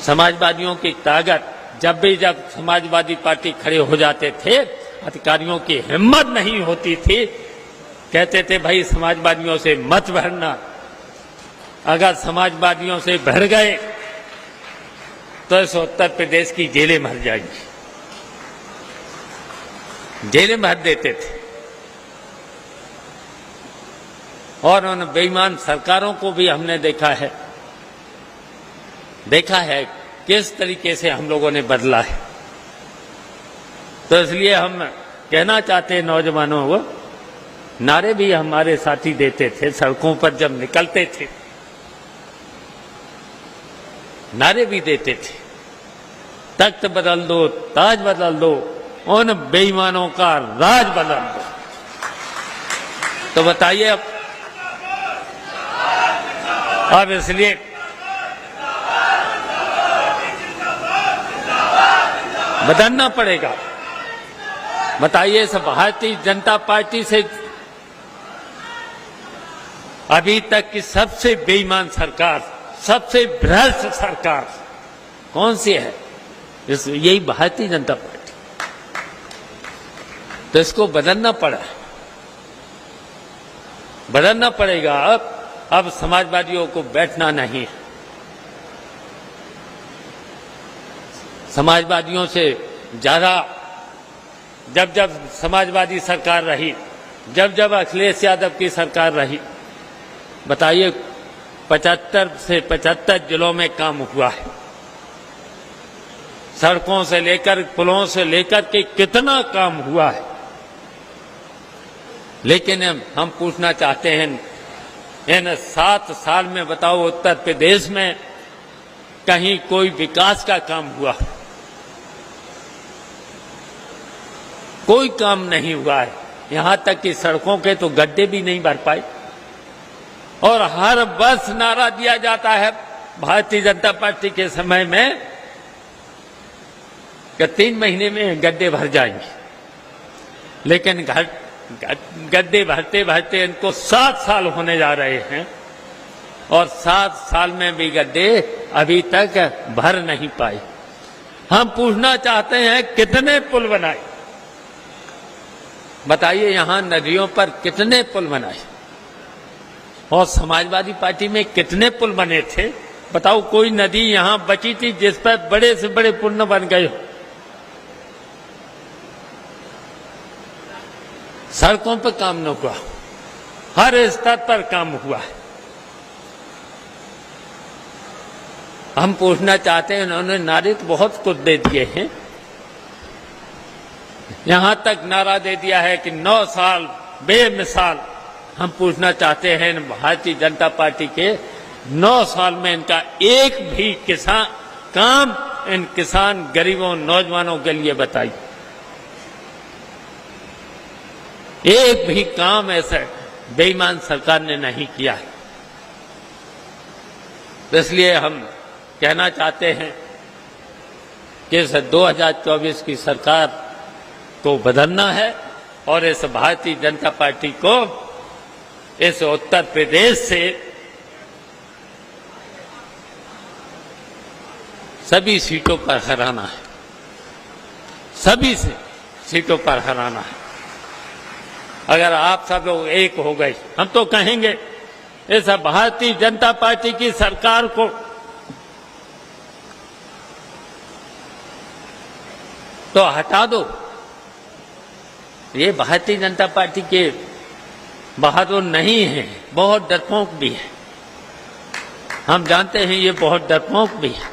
समाजवादियों की ताकत, जब समाजवादी पार्टी खड़े हो जाते थे, अधिकारियों की हिम्मत नहीं होती थी, कहते थे भाई समाजवादियों से मत भिड़ना, अगर समाजवादियों से भिड़ गए तो इस उत्तर प्रदेश की जेलें भर जाएंगी, जेलें भर देते थे। और उन बेईमान सरकारों को भी हमने देखा है किस तरीके से हम लोगों ने बदला है। तो इसलिए हम कहना चाहते हैं नौजवानों को, नारे भी हमारे साथी देते थे सड़कों पर जब निकलते थे, नारे भी देते थे, तख्त बदल दो, ताज बदल दो, उन बेईमानों का राज बदल दो। तो बताइए अब इसलिए बदलना पड़ेगा। बताइए इस भारतीय जनता पार्टी से अभी तक की सबसे बेईमान सरकार, सबसे भ्रष्ट सरकार कौन सी है? यही भारतीय जनता पार्टी। तो इसको बदलना पड़ेगा। अब समाजवादियों को बैठना नहीं है। समाजवादियों से ज्यादा जब समाजवादी सरकार रही, जब अखिलेश यादव की सरकार रही, बताइए 75 से 75 जिलों में काम हुआ है। सड़कों से लेकर, पुलों से लेकर के कितना काम हुआ है। लेकिन हम पूछना चाहते हैं, इन 7 साल में बताओ उत्तर प्रदेश में कहीं कोई विकास का काम हुआ? कोई काम नहीं हुआ है। यहां तक कि सड़कों के तो गड्ढे भी नहीं भर पाए। और हर वर्ष नारा दिया जाता है भारतीय जनता पार्टी के समय में कि 3 महीने में गड्ढे भर जाएंगे। लेकिन गड्ढे भरते भरते इनको 7 साल होने जा रहे हैं और 7 साल में भी गड्ढे अभी तक भर नहीं पाए। हम पूछना चाहते हैं कितने पुल बनाए? बताइए यहां नदियों पर कितने पुल बनाए? और समाजवादी पार्टी में कितने पुल बने थे? बताओ कोई नदी यहां बची थी जिस पर बड़े से बड़े पुल न बन गए हो? सड़कों पर काम न हुआ, हर स्तर पर काम हुआ है। हम पूछना चाहते हैं, उन्होंने नारे तो बहुत कुछ दे दिए हैं। यहां तक नारा दे दिया है कि 9 साल बेमिसाल। हम पूछना चाहते हैं भारतीय जनता पार्टी के 9 साल में इनका एक भी किसान काम इन किसान, गरीबों, नौजवानों के लिए बताइए। एक भी काम ऐसा बेईमान सरकार ने नहीं किया है। तो इसलिए हम कहना चाहते हैं कि इस 2024 की सरकार को बदलना है और इस भारतीय जनता पार्टी को इस उत्तर प्रदेश से सभी सीटों पर हराना है, सभी सीटों पर हराना है। अगर आप सब लोग एक हो गए, हम तो कहेंगे इस भारतीय जनता पार्टी की सरकार को तो हटा दो। ये भारतीय जनता पार्टी के बहादुर नहीं है, बहुत डरपोक भी है। हम जानते हैं ये बहुत डरपोक भी है।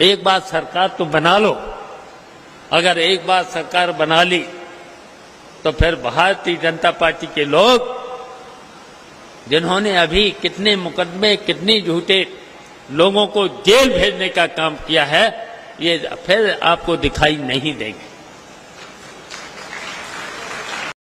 एक बार सरकार तो बना लो। अगर एक बार सरकार बना ली तो फिर भारतीय जनता पार्टी के लोग, जिन्होंने अभी कितने मुकदमे, कितने झूठे लोगों को जेल भेजने का काम किया है, ये फिर आपको दिखाई नहीं देंगे।